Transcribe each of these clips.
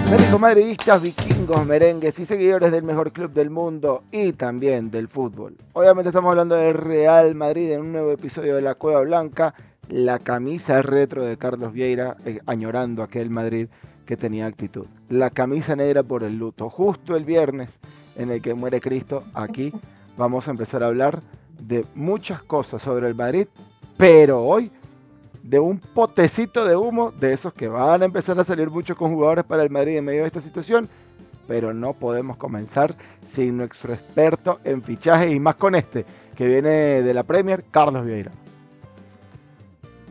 México madridistas, vikingos, merengues y seguidores del mejor club del mundo y también del fútbol. Obviamente estamos hablando del Real Madrid en un nuevo episodio de La Cueva Blanca, la camisa retro de Carlos Vieira, añorando aquel Madrid que tenía actitud. La camisa negra por el luto. Justo el viernes en el que muere Cristo, aquí vamos a empezar a hablar de muchas cosas sobre el Madrid, pero hoy de un potecito de humo, de esos que van a empezar a salir muchos con jugadores para el Madrid en medio de esta situación, pero no podemos comenzar sin nuestro experto en fichajes y más con este, que viene de la Premier, Carlos Vieira.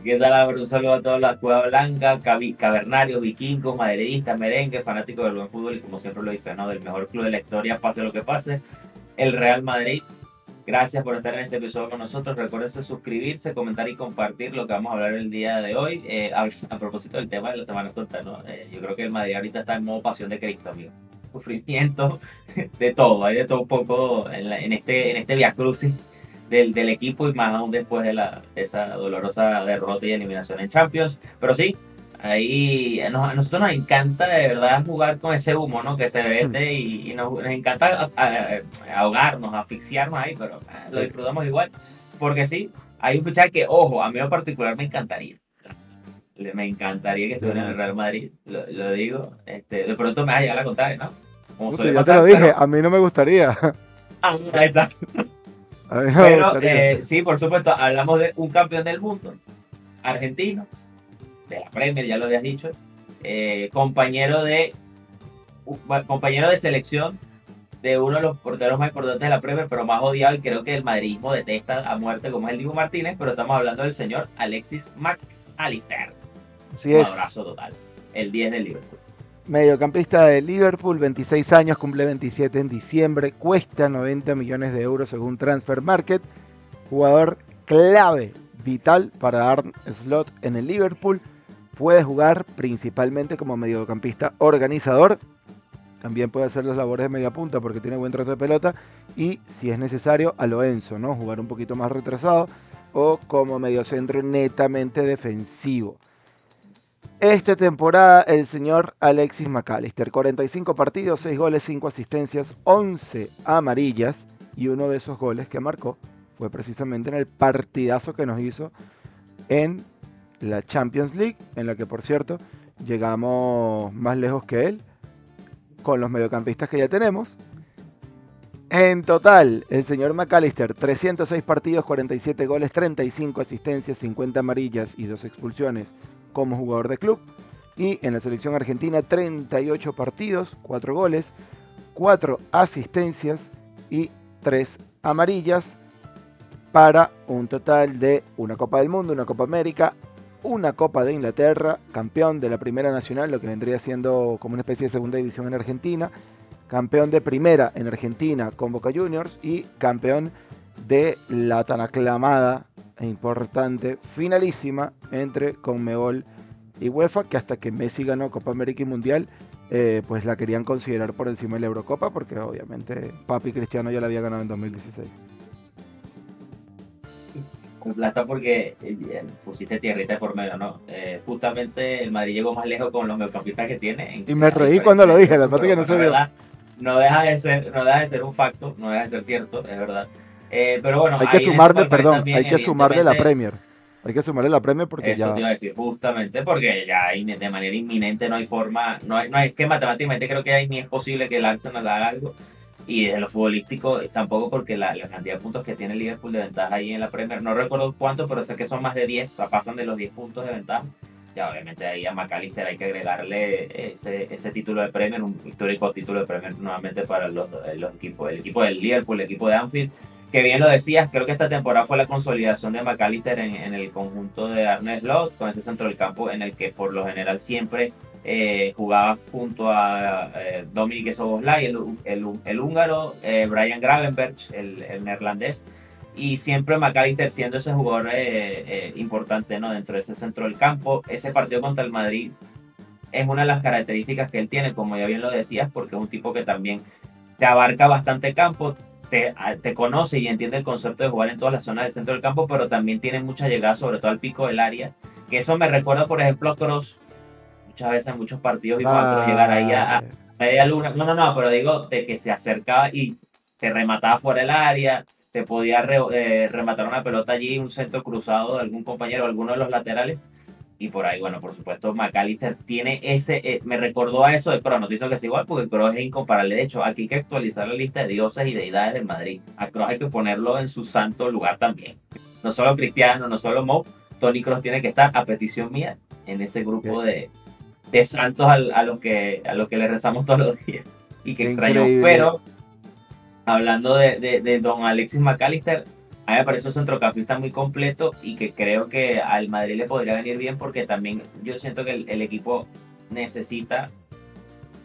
¿Qué tal, Álvaro? Un saludo a toda la Cueva Blanca, cavernarios, vikingos, madridistas, merengues, fanáticos del buen fútbol y como siempre lo dice, ¿no? Del mejor club de la historia, pase lo que pase, el Real Madrid. Gracias por estar en este episodio con nosotros. Recuerden suscribirse, comentar y compartir lo que vamos a hablar el día de hoy. A propósito del tema de la Semana Santa, ¿no? Yo creo que el Madrid ahorita está en modo pasión de Cristo, amigo. Sufrimiento, de todo. Hay de todo un poco en este Via Crucis del equipo y más aún después de esa dolorosa derrota y eliminación en Champions. Pero sí, ahí a nosotros nos encanta de verdad jugar con ese humo, ¿no? Que se vende y nos encanta ahogarnos, asfixiarnos ahí, pero lo disfrutamos igual. Porque sí, hay un fichaje que, ojo, a mí en particular me encantaría. Me encantaría que estuviera en el Real Madrid, lo digo. De pronto me va a llegar a contar, ¿no? Como ya te lo dije, pero a mí no me gustaría. Ahí está. A mí no me gustaría. Sí, por supuesto, hablamos de un campeón del mundo, argentino, de la Premier, ya lo habías dicho, compañero de selección de uno de los porteros más importantes de la Premier, pero más odiado y creo que el madridismo detesta a muerte, como es el Dibu Martínez, pero estamos hablando del señor Alexis McAllister. Así es. Un abrazo total. El 10 del Liverpool. Mediocampista de Liverpool, 26 años, cumple 27 en diciembre, cuesta 90 millones de euros según Transfer Market, jugador clave, vital para dar slot en el Liverpool, puede jugar principalmente como mediocampista organizador, también puede hacer las labores de media punta porque tiene buen trato de pelota y si es necesario a lo Enzo, ¿no? Jugar un poquito más retrasado o como mediocentro netamente defensivo. Esta temporada el señor Alexis McAllister, 45 partidos, 6 goles, 5 asistencias, 11 amarillas y uno de esos goles que marcó fue precisamente en el partidazo que nos hizo en la Champions League, en la que por cierto llegamos más lejos que él con los mediocampistas que ya tenemos. En total, el señor McAllister, 306 partidos, 47 goles, 35 asistencias, 50 amarillas y 2 expulsiones como jugador de club. Y en la selección argentina, 38 partidos, 4 goles, 4 asistencias y 3 amarillas para un total de una Copa del Mundo, una Copa América, una Copa de Inglaterra, campeón de la Primera Nacional, lo que vendría siendo como una especie de segunda división en Argentina, campeón de Primera en Argentina con Boca Juniors y campeón de la tan aclamada e importante finalísima entre Conmebol y UEFA, que hasta que Messi ganó Copa América y Mundial, pues la querían considerar por encima de la Eurocopa, porque obviamente Papi Cristiano ya la había ganado en 2016. Plata porque pusiste tierrita por medio, ¿no? Justamente el Madrid llegó más lejos con los mediocampistas que tiene. Y me reí cuando lo dije, la parte que no se vio. No deja de ser un facto, no deja de ser cierto, es verdad. Pero bueno, hay que sumarle, perdón, hay que sumarle la Premier. Hay que sumarle la Premier porque eso ya... te iba a decir, justamente porque ya de manera inminente no hay forma, no hay que matemáticamente creo que ahí ni es posible que el Arsenal haga algo. Y desde lo futbolístico tampoco porque la cantidad de puntos que tiene el Liverpool de ventaja ahí en la Premier, no recuerdo cuánto, pero sé que son más de 10, o sea, pasan de los 10 puntos de ventaja. Ya obviamente ahí a McAllister hay que agregarle ese título de Premier, un histórico título de Premier nuevamente para los equipos, el equipo del Liverpool, el equipo de Anfield, que bien lo decías, creo que esta temporada fue la consolidación de McAllister en el conjunto de Arne Slot, con ese centro del campo en el que por lo general siempre jugaba junto a Dominic Szoboszlai, el húngaro, Brian Gravenberch, el neerlandés, y siempre McAllister siendo ese jugador importante, ¿no? Dentro de ese centro del campo. Ese partido contra el Madrid es una de las características que él tiene, como ya bien lo decías, porque es un tipo que también te abarca bastante campo, te conoce y entiende el concepto de jugar en todas las zonas del centro del campo, pero también tiene mucha llegada, sobre todo al pico del área, que eso me recuerda, por ejemplo, a Kroos, muchas veces en muchos partidos vimos a Kroos llegar ahí a Vale. media luna. No, no, no, pero digo de que se acercaba y te remataba fuera del área, te podía rematar una pelota allí, un centro cruzado de algún compañero, alguno de los laterales. Y por ahí, bueno, por supuesto, McAllister tiene ese, me recordó a eso de Kroos, no te hizo que es igual porque Kroos es incomparable. De hecho, aquí hay que actualizar la lista de dioses y deidades del Madrid. A Kroos hay que ponerlo en su santo lugar también. No solo Cristiano, no solo Mo, Toni Kroos tiene que estar, a petición mía, en ese Qué, grupo de santos a los que le rezamos todos los días y que qué extrañamos. increíble. Pero hablando de don Alexis McAllister, a mí me parece un centrocampista muy completo y que creo que al Madrid le podría venir bien porque también yo siento que el equipo necesita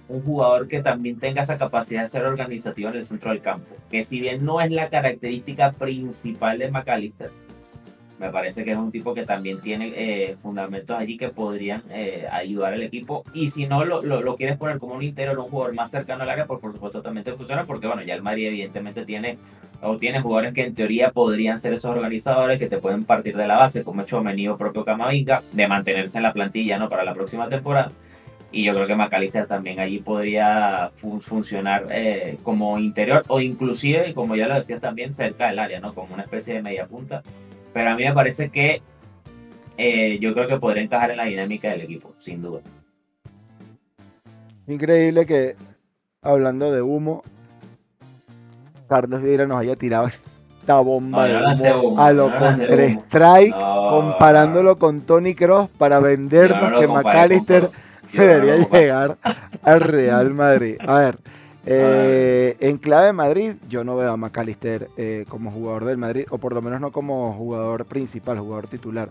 un jugador que también tenga esa capacidad de ser organizativo en el centro del campo, que si bien no es la característica principal de McAllister, me parece que es un tipo que también tiene fundamentos allí que podrían ayudar al equipo. Y si no lo quieres poner como un interior, un jugador más cercano al área, pues por supuesto también te funciona, porque bueno, ya el Madrid evidentemente tiene jugadores que en teoría podrían ser esos organizadores que te pueden partir de la base, como Tchouaméni o propio Camavinga, de mantenerse en la plantilla, ¿no?, para la próxima temporada. Y yo creo que McAllister también allí podría funcionar como interior o inclusive, como ya lo decías también, cerca del área, ¿no?, como una especie de media punta. Pero a mí me parece que yo creo que podría encajar en la dinámica del equipo, sin duda. Increíble que, hablando de humo, Carlos Vieira nos haya tirado esta bomba No, yo de no lancé humo a humo, yo lo no lancé humo. Counter-Strike, No, no, comparándolo con Toni Kroos para yo no vendernos lo que comparé con McAllister Kroos. Yo no debería lo comparé. llegar al Real Madrid. A ver, No, en clave de Madrid, yo no veo a McAllister como jugador del Madrid, o por lo menos no como jugador principal, jugador titular,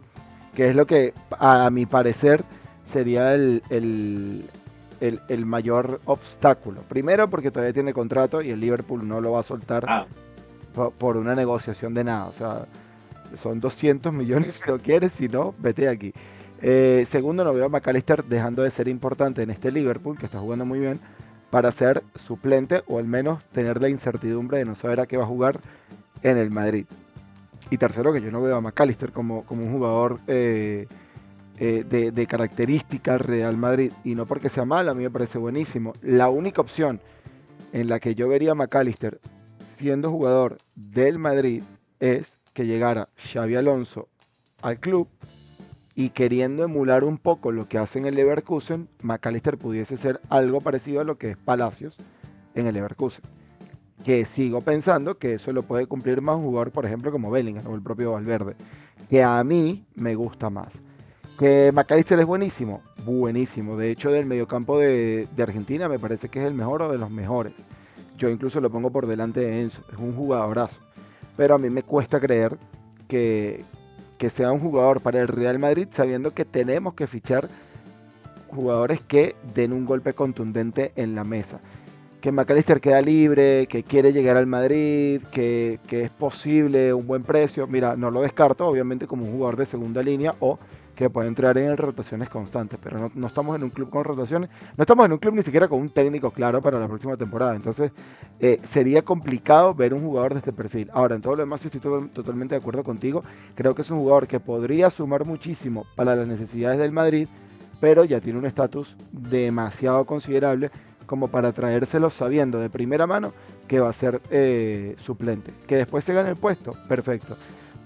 que es lo que a mi parecer sería el mayor obstáculo. Primero porque todavía tiene contrato y el Liverpool no lo va a soltar ah, por una negociación de nada. O sea, son 200 millones si lo quieres, si no, vete de aquí. Segundo, no veo a McAllister dejando de ser importante en este Liverpool, que está jugando muy bien, para ser suplente o al menos tener la incertidumbre de no saber a qué va a jugar en el Madrid. Y tercero, que yo no veo a McAllister como un jugador de características Real Madrid. Y no porque sea malo, a mí me parece buenísimo. La única opción en la que yo vería a McAllister siendo jugador del Madrid es que llegara Xavi Alonso al club y queriendo emular un poco lo que hace en el Leverkusen, McAllister pudiese ser algo parecido a lo que es Palacios en el Leverkusen. Que sigo pensando que eso lo puede cumplir más un jugador, por ejemplo, como Bellingham o el propio Valverde, que a mí me gusta más. Que McAllister es buenísimo, buenísimo. De hecho, del mediocampo de Argentina me parece que es el mejor o de los mejores. Yo incluso lo pongo por delante de Enzo, es un jugadorazo. Pero a mí me cuesta creer que, que sea un jugador para el Real Madrid sabiendo que tenemos que fichar jugadores que den un golpe contundente en la mesa. Que McAllister queda libre, que quiere llegar al Madrid, que es posible un buen precio. Mira, no lo descarto, obviamente, como un jugador de segunda línea o que puede entrar en rotaciones constantes, pero no estamos en un club con rotaciones, no estamos en un club ni siquiera con un técnico claro para la próxima temporada, entonces sería complicado ver un jugador de este perfil. Ahora, en todo lo demás, estoy totalmente de acuerdo contigo, creo que es un jugador que podría sumar muchísimo para las necesidades del Madrid, pero ya tiene un estatus demasiado considerable como para traérselo sabiendo de primera mano que va a ser suplente. Que después se gane el puesto, perfecto.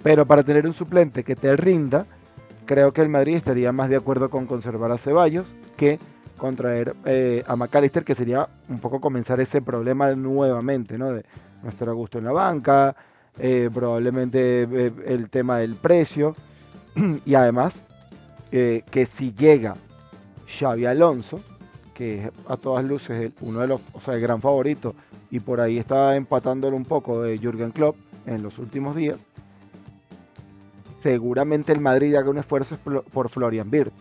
Pero para tener un suplente que te rinda, creo que el Madrid estaría más de acuerdo con conservar a Ceballos que con traer a McAllister, que sería un poco comenzar ese problema nuevamente, ¿no? De no estar a gusto en la banca, probablemente el tema del precio, y además que si llega Xavi Alonso, que es a todas luces uno de los, o sea, el gran favorito, y por ahí está empatándolo un poco de Jürgen Klopp en los últimos días, seguramente el Madrid haga un esfuerzo por Florian Wirtz,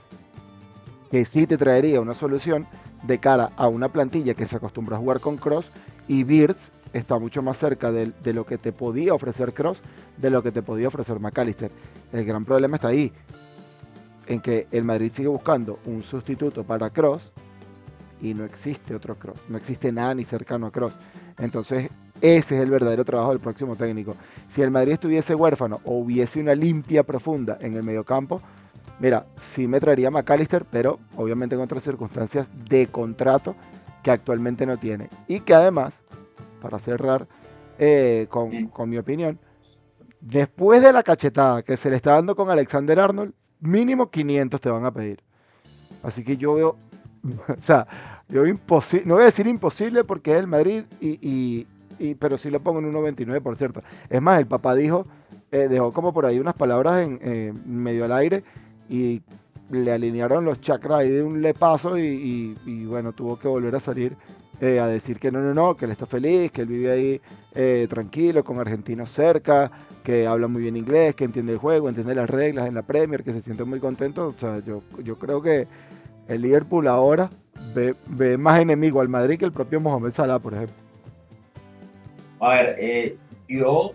que sí te traería una solución de cara a una plantilla que se acostumbra a jugar con Kroos, y Wirtz está mucho más cerca de lo que te podía ofrecer Kroos, de lo que te podía ofrecer McAllister. El gran problema está ahí, en que el Madrid sigue buscando un sustituto para Kroos y no existe otro Kroos, no existe nada ni cercano a Kroos. Entonces ese es el verdadero trabajo del próximo técnico. Si el Madrid estuviese huérfano o hubiese una limpia profunda en el mediocampo, Mira, sí me traería a McAllister, pero obviamente en otras circunstancias de contrato que actualmente no tiene. Y que además, para cerrar con mi opinión, después de la cachetada que se le está dando con Alexander Arnold, mínimo 500 te van a pedir. Así que yo veo, o sea, yo veo imposible, no voy a decir imposible porque es el Madrid, pero sí lo pongo en 1.29, por cierto. Es más, el papá dejó como por ahí unas palabras medio al aire y le alinearon los chakras ahí de un lepazo y bueno, tuvo que volver a salir a decir que no, que él está feliz, que él vive ahí tranquilo, con argentinos cerca, que habla muy bien inglés, que entiende el juego, entiende las reglas en la Premier, que se siente muy contento. O sea, yo creo que el Liverpool ahora ve más enemigo al Madrid que el propio Mohamed Salah, por ejemplo. A ver, yo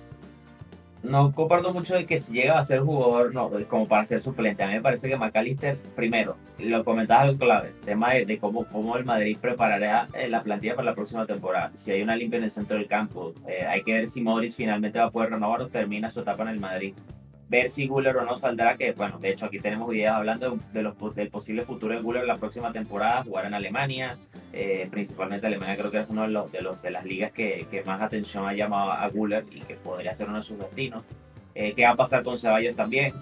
no comparto mucho de que si llega a ser jugador, no, como para ser suplente. A mí me parece que McAllister, primero, lo comentabas algo clave, el tema de cómo el Madrid preparará la plantilla para la próxima temporada. Si hay una limpia en el centro del campo, hay que ver si Modric finalmente va a poder renovar o termina su etapa en el Madrid. Ver si Guller o no saldrá, que bueno, de hecho aquí tenemos videos hablando del posible futuro de Guller la próxima temporada, jugar en Alemania, principalmente Alemania creo que es uno de las ligas que más atención ha llamado a Guller y que podría ser uno de sus destinos. ¿Qué va a pasar con Ceballos también?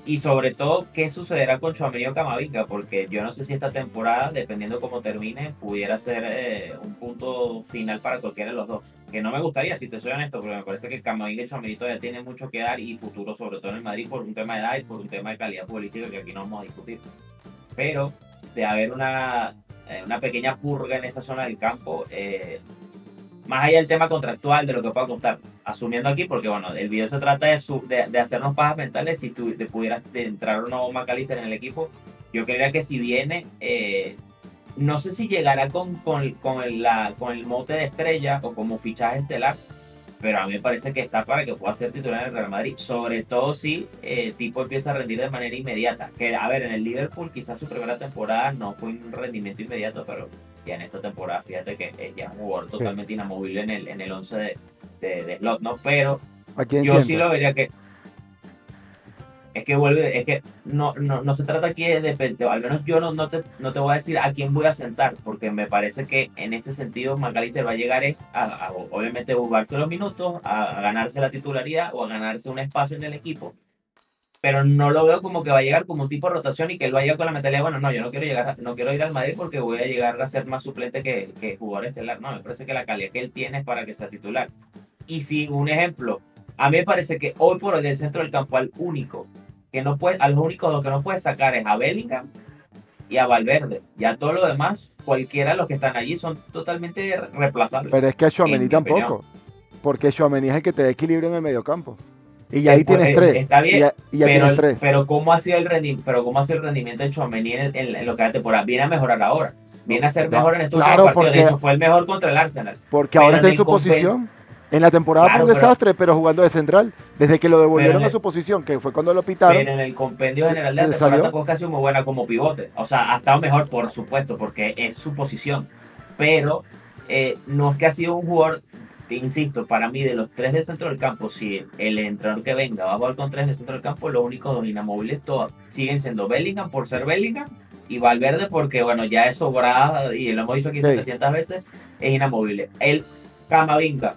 Y sobre todo, ¿qué sucederá con Tchouaméni o Camavinga? Porque yo no sé si esta temporada, dependiendo cómo termine, pudiera ser un punto final para cualquiera de los dos. Que no me gustaría, si te soy honesto, porque me parece que Camavinga y Tchouaméni todavía tienen mucho que dar y futuro, sobre todo en el Madrid, por un tema de edad y por un tema de calidad política que aquí no vamos a discutir. Pero de haber una pequeña purga en esa zona del campo, más allá del tema contractual, de lo que pueda costar, asumiendo aquí, porque bueno, el video se trata de hacernos pajas mentales, si tú pudieras entrar un nuevo McAllister en el equipo, yo creería que si viene, no sé si llegará con el mote de estrella o como fichaje estelar, pero a mí me parece que está para que pueda ser titular en el Real Madrid, sobre todo si tipo empieza a rendir de manera inmediata. Que a ver, en el Liverpool quizás su primera temporada no fue un rendimiento inmediato, pero ya en esta temporada fíjate que ya es un jugador totalmente inamovible en el 11 de slot, ¿no? Pero ¿A quién yo sí sientas? lo vería que es que no se trata aquí al menos yo no te voy a decir a quién voy a sentar, porque me parece que en este sentido McAllister va a llegar obviamente jugarse los minutos, a ganarse la titularidad o a ganarse un espacio en el equipo, pero no lo veo como que va a llegar como un tipo de rotación y que él va a llegar con la mentalidad, bueno, no, yo no quiero no quiero ir al Madrid porque voy a llegar a ser más suplente que jugador estelar, no, me parece que la calidad que él tiene es para que sea titular. Y si un ejemplo, a mí me parece que hoy por hoy del centro del campo al único que no puede, a los únicos dos que no puede sacar es a Bellingham y a Valverde. Ya todo lo demás, cualquiera de los que están allí son totalmente reemplazables. Pero es que a Tchouaméni En mi opinión. tampoco, porque Tchouaméni es el que te da equilibrio en el mediocampo. Y ahí tienes tres. Está bien, Y ya tienes tres. pero ¿cómo ha sido el rendimiento de Tchouaméni en lo que va a temporada? Viene a mejorar ahora. Viene a ser mejor en estos últimos Claro, partidos. De hecho, fue el mejor contra el Arsenal. porque Pero ahora está en su posición. En la temporada fue un desastre, pero jugando de central. Desde que lo devolvieron a su posición, que fue cuando lo pitaron. Pero en el compendio general de la temporada tampoco ha sido muy buena como pivote. O sea, ha estado mejor, por supuesto, porque es su posición. Pero no es que ha sido un jugador, te insisto, para mí de los tres del centro del campo, si el entrenador que venga va a jugar con tres del centro del campo, los únicos dos inamovibles todos siguen siendo Bellingham por ser Bellingham y Valverde porque, bueno, ya es sobrada, y lo hemos dicho aquí 700 veces, es inamovible. El Camavinga,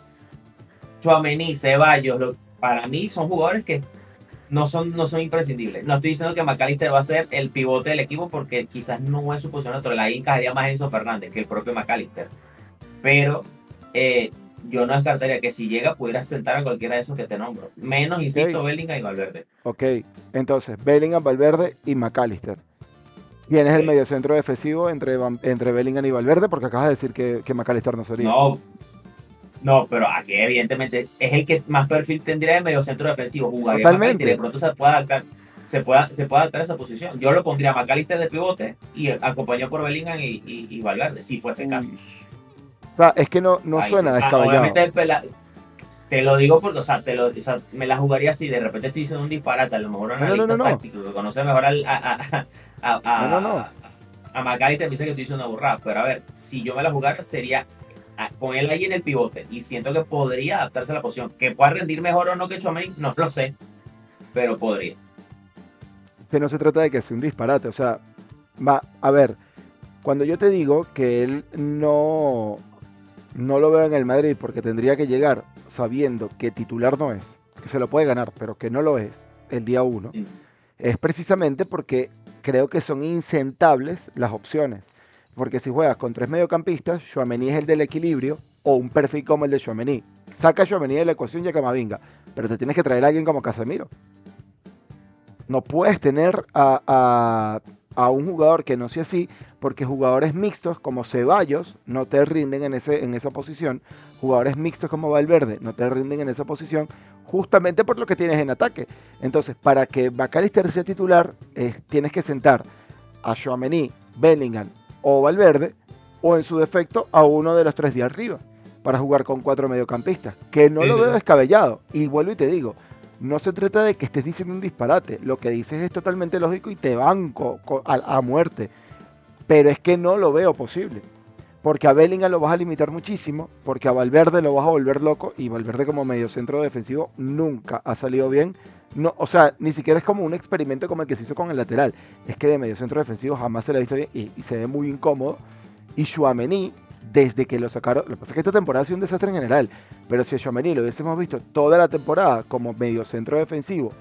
Tchouaméni, Ceballos, para mí son jugadores que no son imprescindibles. No estoy diciendo que McAllister va a ser el pivote del equipo porque quizás no es su posición natural. Ahí encajaría más Enzo Fernández que el propio McAllister. Pero yo no descartaría que si llega pudiera sentar a cualquiera de esos que te nombro. Menos, insisto, Bellingham y Valverde. Ok, entonces Bellingham, Valverde y McAllister. ¿Quién es el mediocentro defensivo entre Bellingham y Valverde? Porque acabas de decir que McAllister no sería. No, pero aquí evidentemente es el que más perfil tendría de mediocentro defensivo. Jugaría Totalmente. Y de pronto se puede adaptar a esa posición. Yo lo pondría a McAllister de pivote y acompañado por Bellingham y Valverde, si fuese el caso. O sea, es que no suena descabellado. Obviamente te lo digo porque, me la jugaría así, de repente estoy diciendo un disparate, a lo mejor un analista táctico que conoce mejor a McAllister me dice que estoy diciendo una burrada, pero a ver, si yo me la jugara sería con él ahí en el pivote y siento que podría adaptarse a la posición. Que pueda rendir mejor o no que Tchouaméni, no lo sé, pero podría. que no se trata de que sea un disparate, o sea, a ver, cuando yo te digo que él no lo veo en el Madrid porque tendría que llegar sabiendo que titular no es, que se lo puede ganar, pero que no lo es el día uno, Sí. es precisamente porque creo que son insentables las opciones. Porque si juegas con tres mediocampistas, Tchouaméni es el del equilibrio o un perfil como el de Tchouaméni. Saca a Tchouaméni de la ecuación y a Camavinga, pero te tienes que traer a alguien como Casemiro. No puedes tener a un jugador que no sea así, porque jugadores mixtos como Ceballos no te rinden en esa posición, jugadores mixtos como Valverde no te rinden en esa posición, justamente por lo que tienes en ataque. Entonces, para que McAllister sea titular, tienes que sentar a Tchouaméni, Bellingham o Valverde, o en su defecto a uno de los tres de arriba, para jugar con cuatro mediocampistas, que no Sí, lo veo sí. descabellado. Y vuelvo y te digo, no se trata de que estés diciendo un disparate, lo que dices es totalmente lógico y te banco a muerte, pero es que no lo veo posible. Porque a Bellingham lo vas a limitar muchísimo, porque a Valverde lo vas a volver loco, y Valverde como mediocentro defensivo nunca ha salido bien. No, o sea, ni siquiera es como un experimento como el que se hizo con el lateral. Es que de mediocentro defensivo jamás se le ha visto bien y se ve muy incómodo. Y Tchouaméni, desde que lo sacaron, lo que pasa es que esta temporada ha sido un desastre en general, pero si a Tchouaméni lo hubiésemos visto toda la temporada como mediocentro defensivo,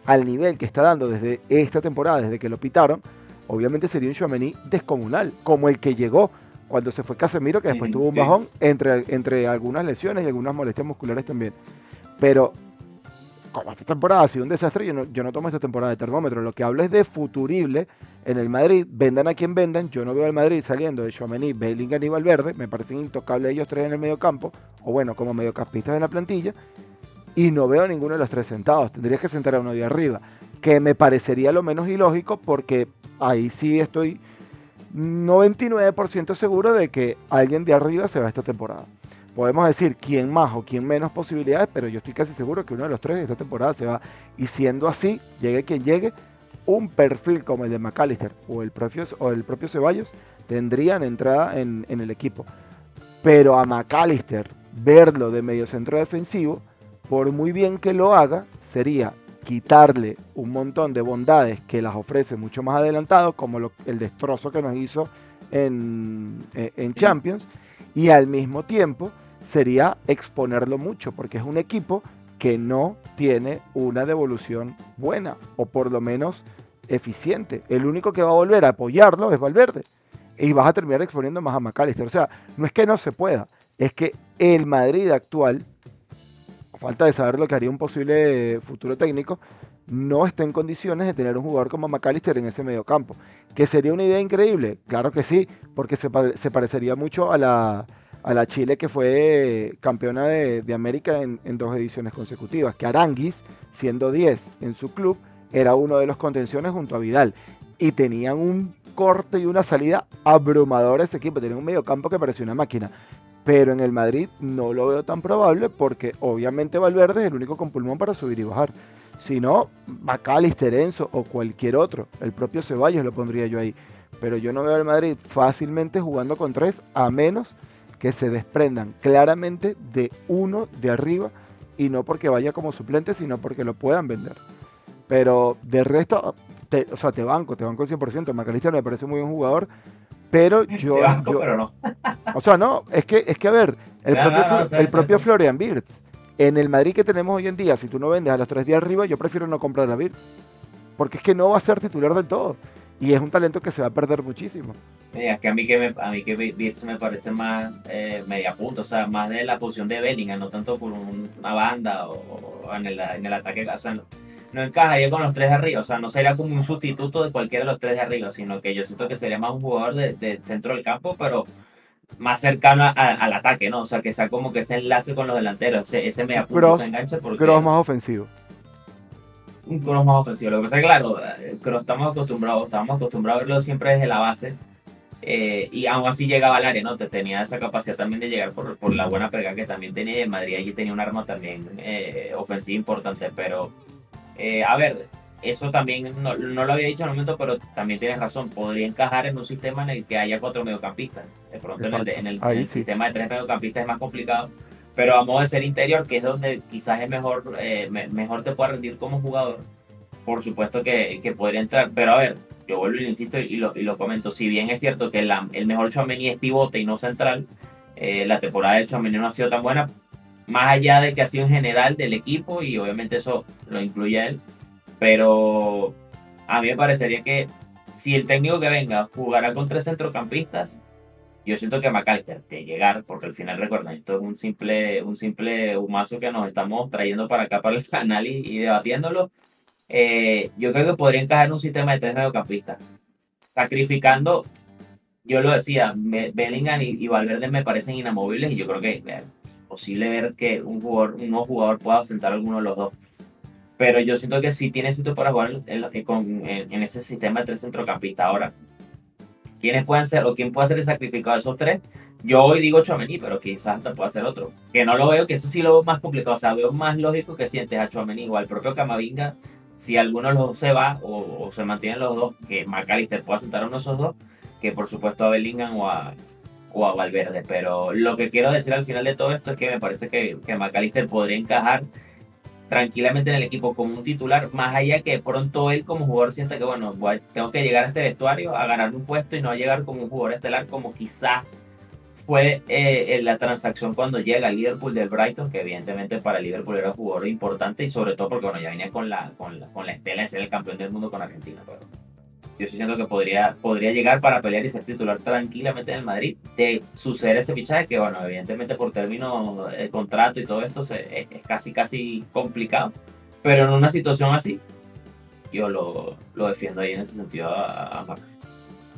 al nivel que está dando desde esta temporada, desde que lo pitaron, obviamente sería un Tchouaméni descomunal, como el que llegó cuando se fue Casemiro, que después tuvo un Sí. bajón entre algunas lesiones y algunas molestias musculares también. Pero como esta temporada ha sido un desastre, yo no tomo esta temporada de termómetro. Lo que hablo es de futurible en el Madrid. Vendan a quien vendan. Yo no veo al Madrid saliendo de Tchouaméni, Bellingham y Valverde. Me parecen intocables ellos tres en el medio campo, o bueno, como mediocampistas en la plantilla. Y no veo a ninguno de los tres sentados. Tendrías que sentar a uno de arriba, que me parecería lo menos ilógico, porque ahí sí estoy 99% seguro de que alguien de arriba se va esta temporada. Podemos decir quién más o quién menos posibilidades, pero yo estoy casi seguro que uno de los tres de esta temporada se va. Y siendo así, llegue quien llegue, un perfil como el de McAllister o el propio Ceballos tendrían entrada en el equipo. Pero a McAllister, verlo de mediocentro defensivo, por muy bien que lo haga, sería quitarle un montón de bondades que las ofrece mucho más adelantado, como el destrozo que nos hizo en Champions, y al mismo tiempo sería exponerlo mucho, porque es un equipo que no tiene una devolución buena, o por lo menos eficiente. El único que va a volver a apoyarlo es Valverde, y vas a terminar exponiendo más a McAllister. O sea, no es que no se pueda, es que el Madrid actual, a falta de saber lo que haría un posible futuro técnico, no está en condiciones de tener un jugador como McAllister en ese mediocampo. ¿Que sería una idea increíble? Claro que sí, porque se parecería mucho a la Chile que fue campeona de América en dos ediciones consecutivas, que Aranguis, siendo 10 en su club, era uno de los contenciones junto a Vidal. Y tenían un corte y una salida abrumadora ese equipo, tenían un mediocampo que parecía una máquina. Pero en el Madrid no lo veo tan probable, porque obviamente Valverde es el único con pulmón para subir y bajar. Si no, McAllister, Enzo o cualquier otro, el propio Ceballos lo pondría yo ahí. Pero yo no veo al Madrid fácilmente jugando con tres, a menos que se desprendan claramente de uno de arriba, y no porque vaya como suplente, sino porque lo puedan vender. Pero de resto, o sea, te banco al 100%. McAllister me parece muy buen jugador, pero De banco, pero no. o sea, no, es que a ver, No, no, no, el propio sé. Florian Wirtz, en el Madrid que tenemos hoy en día, si tú no vendes a los tres de arriba, yo prefiero no comprar a Wirtz, porque es que no va a ser titular del todo, y es un talento que se va a perder muchísimo. Es que a mí que Virtus me parece más media punta, o sea, más de la posición de Bellingham, no tanto por una banda o en el ataque, o sea, no encajaría con los tres de arriba, o sea, no sería como un sustituto de cualquiera de los tres de arriba, sino que yo siento que sería más un jugador de centro del campo, pero más cercano al ataque, ¿no? O sea, que sea como que ese enlace con los delanteros, ese media punta, ese Cross, enganche, Cross porque más ofensivo. un Kroos más ofensivo. Lo que pasa es que, claro, Kroos estábamos acostumbrados a verlo siempre desde la base, y aún así llegaba al área, ¿no? Tenía esa capacidad también de llegar por la buena pega que también tenía, y en Madrid allí tenía un arma también ofensiva importante, pero a ver, eso también no lo había dicho en el momento, pero también tienes razón, podría encajar en un sistema en el que haya cuatro mediocampistas. De pronto Exacto, en ahí el sí. sistema de tres mediocampistas es más complicado, pero a modo de ser interior, que es donde quizás es mejor, mejor te pueda rendir como jugador, por supuesto que podría entrar, pero a ver, yo vuelvo y insisto y lo comento, si bien es cierto que el mejor Tchouaméni es pivote y no central, la temporada de Tchouaméni no ha sido tan buena, más allá de que ha sido en general del equipo y obviamente eso lo incluye a él, pero a mí me parecería que si el técnico que venga jugará con tres centrocampistas, yo siento que McAllister, de llegar, porque al final recuerden, esto es un simple humazo que nos estamos trayendo para acá para el canal y debatiéndolo, yo creo que podría encajar en un sistema de tres mediocampistas, sacrificando, yo lo decía, Bellingham y Valverde me parecen inamovibles y yo creo que es posible ver que un nuevo jugador pueda sentar a alguno de los dos. Pero yo siento que sí tiene sitio para jugar en ese sistema de tres centrocampistas. Ahora, ¿quiénes pueden ser o quién puede ser el sacrificado de esos tres? Yo hoy digo Tchouaméni, pero quizás hasta pueda ser otro. Que no lo veo, que eso sí lo veo más complicado. O sea, veo más lógico que sientes a Tchouaméni o al propio Camavinga. Si alguno de los dos se va o se mantienen los dos, que McAllister pueda sentar a uno de esos dos, que por supuesto a Bellingham o a Valverde. Pero lo que quiero decir al final de todo esto es que me parece que McAllister podría encajar tranquilamente en el equipo como un titular, más allá que de pronto él como jugador sienta que, bueno, tengo que llegar a este vestuario a ganar un puesto y no a llegar como un jugador estelar, como quizás fue en la transacción cuando llega al Liverpool del Brighton, que evidentemente para el Liverpool era un jugador importante y sobre todo porque, bueno, ya venía con la estela de ser el campeón del mundo con Argentina, pero yo sí siento que podría llegar para pelear y ser titular tranquilamente en el Madrid. De suceder ese fichaje, que bueno, evidentemente por término de contrato y todo esto es casi complicado. Pero en una situación así, yo lo defiendo ahí en ese sentido a Marc.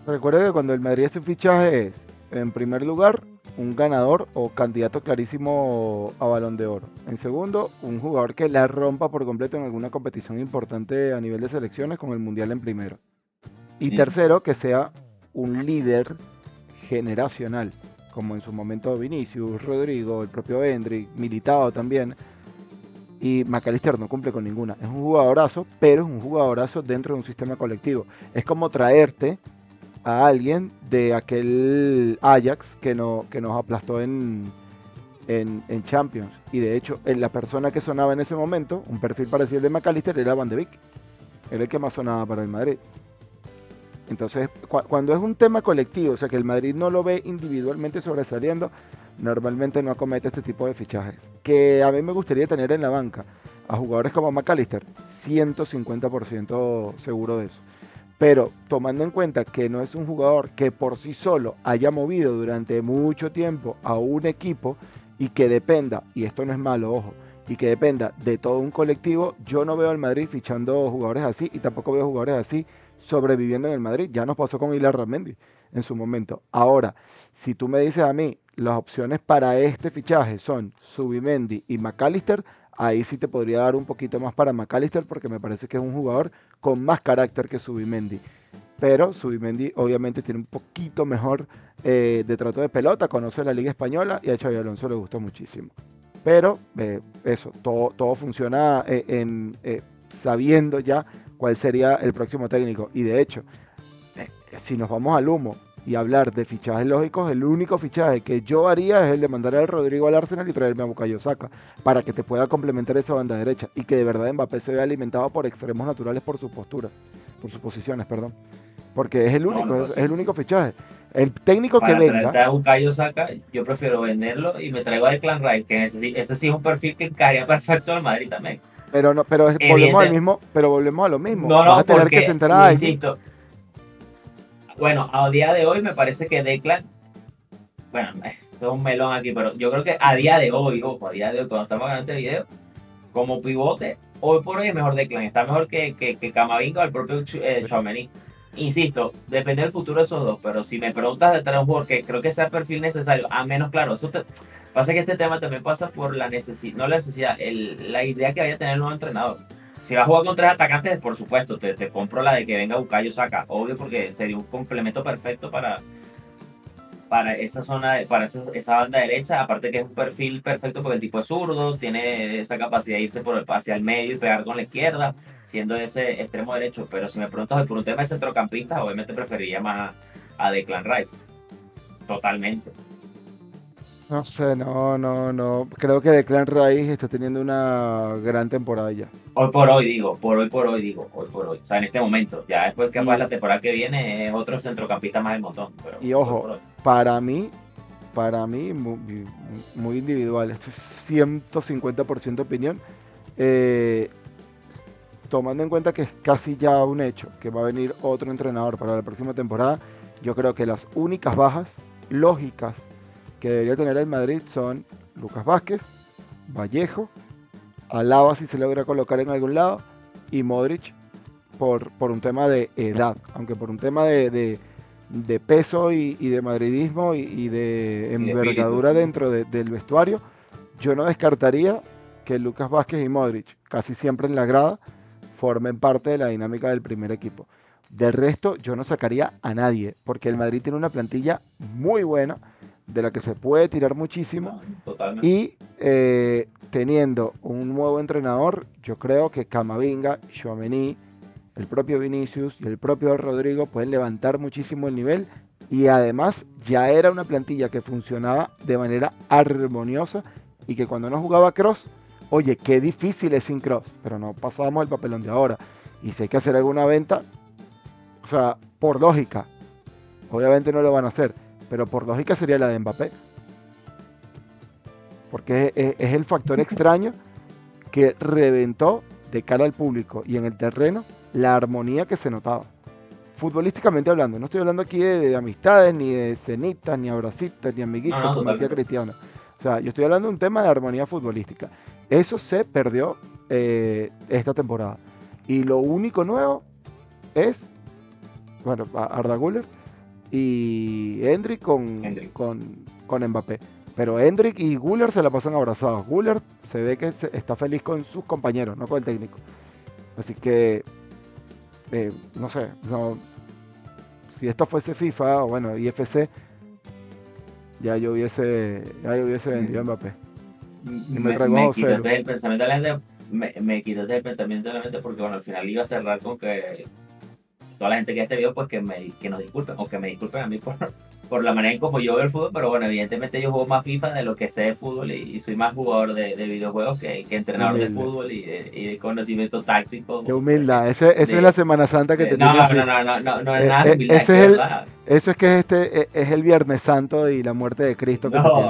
Recuerda que cuando el Madrid hace un fichaje es, en primer lugar, un ganador o candidato clarísimo a Balón de Oro. En segundo, un jugador que la rompa por completo en alguna competición importante a nivel de selecciones con el Mundial en primero. Y tercero, que sea un líder generacional, como en su momento Vinicius, Rodrigo, el propio Endrick, Militao también. Y McAllister no cumple con ninguna. Es un jugadorazo, pero es un jugadorazo dentro de un sistema colectivo. Es como traerte a alguien de aquel Ajax que nos aplastó en Champions. Y de hecho, la persona que sonaba en ese momento, un perfil parecido al de McAllister, era Van de Beek. Era el que más sonaba para el Madrid. Entonces, cuando es un tema colectivo, o sea que el Madrid no lo ve individualmente sobresaliendo, normalmente no acomete este tipo de fichajes. Que a mí me gustaría tener en la banca a jugadores como McAllister, 150% seguro de eso. Pero tomando en cuenta que no es un jugador que por sí solo haya movido durante mucho tiempo a un equipo y que dependa, y esto no es malo, ojo, y que dependa de todo un colectivo, yo no veo al Madrid fichando jugadores así y tampoco veo jugadores así sobreviviendo en el Madrid. Ya nos pasó con Ilar Ramendi en su momento. Ahora, si tú me dices a mí, las opciones para este fichaje son Zubimendi y McAllister, ahí sí te podría dar un poquito más para McAllister porque me parece que es un jugador con más carácter que Zubimendi. Pero Zubimendi obviamente tiene un poquito mejor de trato de pelota, conoce la Liga Española y a Xabi Alonso le gustó muchísimo. Pero eso, todo funciona sabiendo ya cuál sería el próximo técnico. Y de hecho, si nos vamos al humo y hablar de fichajes lógicos, el único fichaje que yo haría es el de mandar al Rodrigo al Arsenal y traerme a Bukayo Saka para que te pueda complementar esa banda derecha y que de verdad Mbappé se vea alimentado por extremos naturales por sus posturas, por sus posiciones, perdón. Porque es el único, no, es el único fichaje. El técnico para que venga. Para a Bukayo Saka, yo prefiero venderlo y me traigo a Declan Rice, que ese sí es un perfil que encajaría perfecto al Madrid también. Pero no, volvemos a lo mismo. No, vas a tener que centrar a alguien. Insisto. Bueno, a día de hoy me parece que Declan, bueno, esto es un melón aquí, pero yo creo que a día de hoy, cuando estamos grabando este video, como pivote, hoy por hoy es mejor Declan, está mejor que Camavinga o el propio Tchouaméni. Insisto, depende del futuro de esos dos, pero si me preguntas de traer un jugador que creo que sea el perfil necesario, a menos claro, pasa que este tema también pasa por la necesidad, no la necesidad, la idea que vaya a tener el nuevo entrenador. Si va a jugar con tres atacantes, por supuesto, te compro la de que venga Bukayo Saka, obvio, porque sería un complemento perfecto para esa zona, para esa banda derecha, aparte que es un perfil perfecto porque el tipo es zurdo, tiene esa capacidad de irse hacia el medio y pegar con la izquierda, siendo ese extremo derecho. Pero si me preguntas por un tema de centrocampista, obviamente preferiría más a Declan Rice, totalmente. No sé, no, no, no. Creo que Declan Rice está teniendo una gran temporada ya. Hoy por hoy digo, hoy por hoy. O sea, en este momento. Ya después capaz Y, la temporada que viene es otro centrocampista más del montón, pero y hoy ojo, por hoy. para mí, muy, muy individual, esto es 150% opinión, eh, tomando en cuenta que es casi ya un hecho, que va a venir otro entrenador para la próxima temporada, yo creo que las únicas bajas lógicas que debería tener el Madrid son Lucas Vázquez, Vallejo, Alaba si se logra colocar en algún lado, y Modric por un tema de edad, aunque por un tema de peso y de madridismo y de Y de espíritu. envergadura dentro del vestuario, yo no descartaría que Lucas Vázquez y Modric, casi siempre en la grada, formen parte de la dinámica del primer equipo. De resto, yo no sacaría a nadie, porque el Madrid tiene una plantilla muy buena, de la que se puede tirar muchísimo, No, totalmente. y teniendo un nuevo entrenador, yo creo que Camavinga, Tchouaméni, el propio Vinicius y el propio Rodrigo pueden levantar muchísimo el nivel y además ya era una plantilla que funcionaba de manera armoniosa y que cuando no jugaba Cross, oye, qué difícil es sin Cross, pero no pasábamos el papelón de ahora. Y si hay que hacer alguna venta, o sea, por lógica, obviamente no lo van a hacer, pero por lógica sería la de Mbappé, porque es el factor extraño que reventó de cara al público y en el terreno la armonía que se notaba. Futbolísticamente hablando, no estoy hablando aquí de amistades, ni de cenitas, ni abracitas, ni No, amiguitos, no, como decía totalmente. Cristiano. O sea, yo estoy hablando de un tema de armonía futbolística. Eso se perdió esta temporada. Y lo único nuevo es, bueno, Arda Güler y Endrick Hendrik. con Mbappé. Pero Endrick y Güler se la pasan abrazados. Güler se ve que está feliz con sus compañeros, no con el técnico. Así que, no sé, no, si esto fuese FIFA o bueno, IFC, ya yo hubiese vendido a Mbappé. Y me traigo a Me José. quitaste el pensamiento de la mente, me quitaste el pensamiento de la mente porque bueno, al final iba a cerrar con que toda la gente que ve este video, pues que nos disculpen, o que me disculpen a mí por la manera en como yo veo el fútbol, pero bueno, evidentemente yo juego más FIFA de lo que sé de fútbol y soy más jugador de videojuegos que Qué entrenador de humilde. fútbol y de conocimiento táctico. Qué humildad. Eso es la De, Semana Santa que te tiene no, así. no, no, no, no, no es nada de humildad, es Ese que es de el, verdad. eso es que es el Viernes Santo y la muerte de Cristo No, no, no,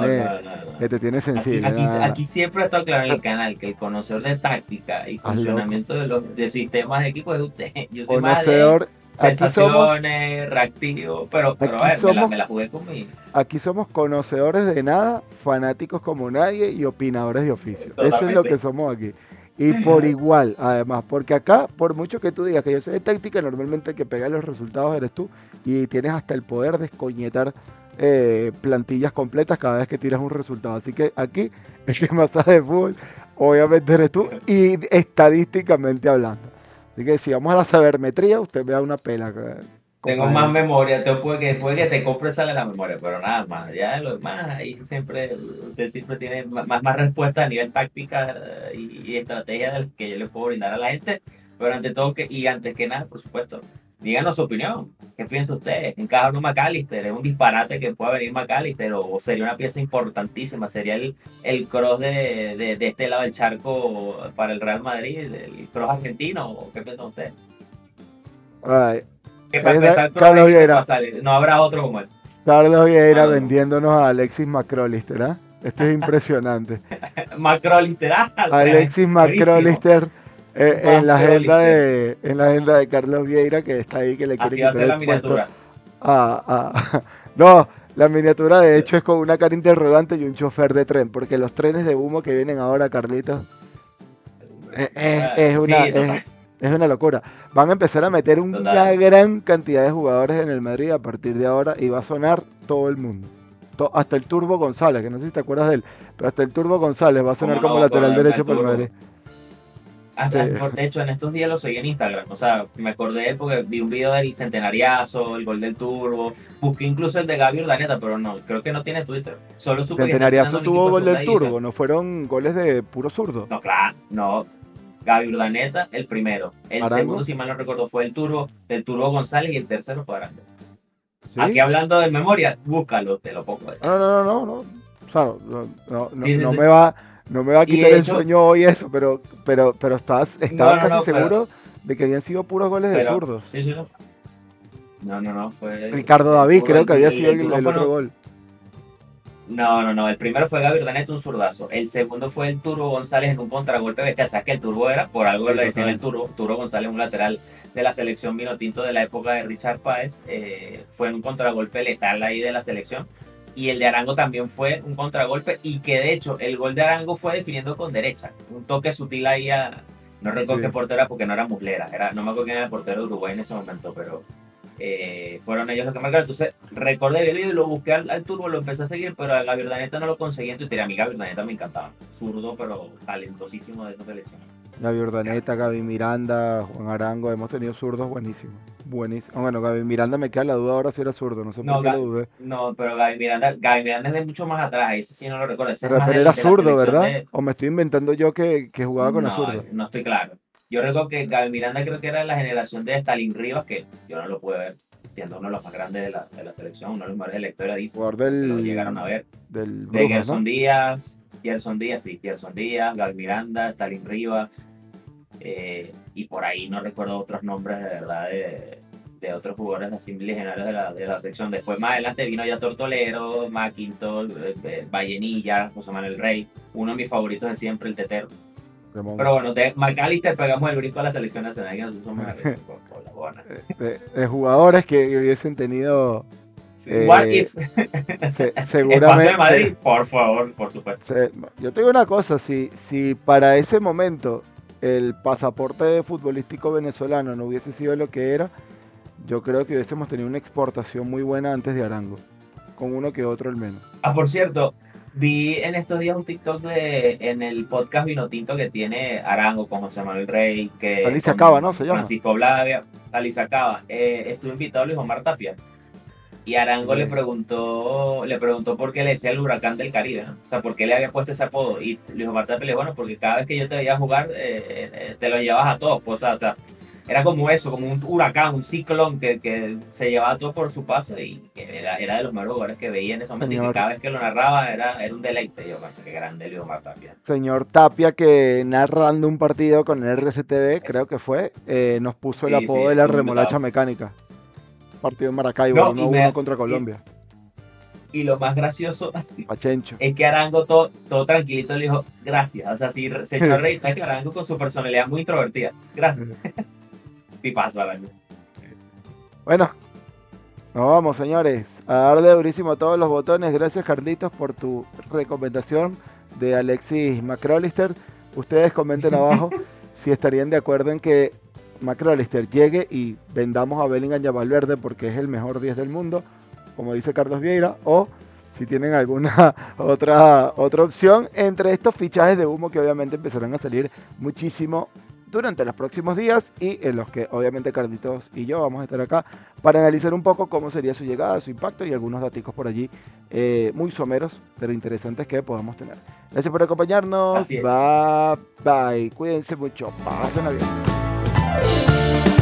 que no. te tiene Aquí, sensible. aquí, Nada, aquí siempre ha estado claro en el canal que el conocedor de táctica y haz loco. funcionamiento de sistemas de equipo es usted. Yo soy más de Conocedor. Aquí somos, sensaciones, reactivo, pero a aquí ver, somos, me la jugué con mi. aquí somos conocedores de nada, fanáticos como nadie y opinadores de oficio. Eso es lo que Totalmente. somos aquí. Y por igual, además, porque acá, por mucho que tú digas que yo sé de táctica, normalmente el que pega los resultados eres tú y tienes hasta el poder de escoñetar plantillas completas cada vez que tiras un resultado. Así que aquí, el que más sabe de fútbol, obviamente eres tú y estadísticamente hablando. Así que si vamos a la sabermetría, usted me da una pela, Tengo más compadre. memoria, puede que te compre sale la memoria, pero nada más. Ya de lo demás, ahí siempre, usted siempre tiene más respuesta a nivel táctica y estrategia del que yo le puedo brindar a la gente. Pero ante todo, y antes que nada, por supuesto, díganos su opinión. ¿Qué piensa usted? ¿Encaja uno McAllister? ¿Es un disparate que pueda venir McAllister? ¿O sería una pieza importantísima? ¿Sería el cross de este lado del charco para el Real Madrid? ¿El cross argentino? ¿O qué piensa usted? Ay, Que para empezar, Kroos Carlos dijiste Vieira. para salir. No habrá otro como él. Carlos No Vieira hay otro. vendiéndonos a Alexis McAllister, ¿ah? Esto es impresionante. Macro literal. Alexis Buenísimo. McAllister Macro literal. en la agenda de Carlos Vieira que está ahí que le quiere Así va a quitar ser el la puesto miniatura. no, la miniatura de hecho es con una cara interrogante y un chofer de tren, porque los trenes de humo que vienen ahora, Carlitos, Sí, total. es una locura. Van a empezar a meter una Total. gran cantidad de jugadores en el Madrid a partir de ahora y va a sonar todo el mundo. Hasta el Turbo González, que no sé si te acuerdas de él, pero hasta el Turbo González va a sonar ¿Cómo como no lateral acordarme derecho del para el turbo? Madrid. Sí. De hecho, en estos días lo seguí en Instagram. O sea, me acordé de él porque vi un video del centenariazo, el gol del turbo. Busqué incluso el de Gaby Urdaneta, pero no, creo que no tiene Twitter. Solo supe que está entrenando Centenariazo un equipo tuvo de gol segunda del división. Turbo, no fueron goles de puro zurdo. No, claro, no. Gaby Urdaneta, el primero. El segundo, Arango, si mal no recuerdo, fue el Turbo González y el tercero fue Arango. Aquí ¿sí? hablando de memoria, búscalo, te lo pongo ahí. No, no, no, no, no. O sea, Sí, sí, no sí. no me va a Y quitar de el hecho, sueño hoy eso, pero no, estaba no, casi no, seguro de que habían sido puros goles de pero, zurdos. sí, sí, no. No, no, no, fue Ricardo el David turno, creo que había sido el turno el fue otro no, gol. no, no, no, el primero fue Gaby Urdaneta, un zurdazo. El segundo fue el Turbo González en un contragolpe bestia. O sea, que el Turbo era, por algo Sí, le decían el total. Turbo. Turbo González, un lateral de la selección vinotinto de la época de Richard Páez, fue en un contragolpe letal ahí de la selección. Y el de Arango también fue un contragolpe y que de hecho el gol de Arango fue definiendo con derecha. Un toque sutil ahí a... No recuerdo qué Sí. portero era porque no era Muslera. No me acuerdo quién era el portero de Uruguay en ese momento, pero fueron ellos los que marcaron. Entonces recordé el video y lo busqué al Turbo, lo empecé a seguir, pero a Gaby Urdaneta no lo conseguí en Twitter. A mí Gaby Urdaneta me encantaba. Zurdo, pero talentosísimo de esa selección. Gaby Ya. Urdaneta, Gaby Miranda, Juan Arango, hemos tenido zurdos buenísimos. Buenísimo. Ah, bueno, Gaby Miranda me queda la duda ahora si era zurdo, no sé por No, qué lo dudé. no, pero Gaby Miranda es de mucho más atrás, ese sí no lo recuerdo, ese es más Pero era de la zurdo, selección ¿verdad? de... O me estoy inventando yo que jugaba con la No, zurda. no estoy claro. Yo recuerdo que Gaby Miranda creo que era de la generación de Stalin Rivas, que yo no lo pude ver, siendo uno de los más grandes de la selección, uno de los mejores de la historia, dicen, Jugador porque lo llegaron a ver. del De Brujas, ¿no? Gerson Díaz, sí, Gerson Díaz, Gaby Miranda, Stalin Rivas, y por ahí no recuerdo otros nombres de verdad de otros jugadores así legionarios de la sección. Después más adelante vino ya Tortolero, Maquinto, Vallenilla, José Manuel Rey, uno de mis favoritos de siempre, el Tetero. Ramón. Pero bueno, de McAllister pegamos el brinco a la selección nacional que nosotros somos por la buena. De jugadores que hubiesen tenido Sí, what if espacio de seguramente. Madrid, por favor, por supuesto. Yo te digo una cosa, si para ese momento el pasaporte futbolístico venezolano no hubiese sido lo que era, yo creo que hubiésemos tenido una exportación muy buena antes de Arango, con uno que otro al menos. Ah, por cierto, vi en estos días un TikTok en el podcast Vinotinto que tiene Arango con José Manuel Rey, que Alicia Cava, ¿no? con Se llama. Francisco Blavia, Alicia Cava. Estuvo invitado Luis Omar Tapia. Y Arango Ok. le preguntó por qué le decía el huracán del Caribe, ¿no? O sea, por qué le había puesto ese apodo. Y Luis Omar Tapia le dijo, bueno, porque cada vez que yo te veía jugar, te lo llevabas a todos. Pues, o sea, era como eso, como un huracán, un ciclón que se llevaba a todos por su paso y que era de los mejores jugadores que veía en ese momento y que Señor, cada vez que lo narraba era un deleite. Y yo, bueno, qué grande Luis Omar Tapia. señor Tapia, que narrando un partido con el RCTV, creo que fue, nos puso el Sí, sí, apodo de la estuvo remolacha invitado. mecánica. Partido en Maracaibo, No, 1-1 contra Colombia. y lo más gracioso Pachencho. es que Arango todo tranquilito le dijo, gracias. O sea, sí, se echó a reír. ¿Sabes que Arango con su personalidad muy introvertida? Gracias. Tipazo, Arango. Bueno, nos vamos, señores. A darle durísimo a todos los botones. Gracias, Carlitos, por tu recomendación de Alexis McAllister. Ustedes comenten abajo si estarían de acuerdo en que McAllister llegue y vendamos a Bellingham y a Valverde porque es el mejor 10 del mundo, como dice Carlos Vieira, o si tienen alguna otra opción entre estos fichajes de humo que obviamente empezarán a salir muchísimo durante los próximos días y en los que obviamente Carlitos y yo vamos a estar acá para analizar un poco cómo sería su llegada, su impacto y algunos datos por allí muy someros pero interesantes que podamos tener. Gracias por acompañarnos, Así es. bye bye, cuídense mucho, pasen bien.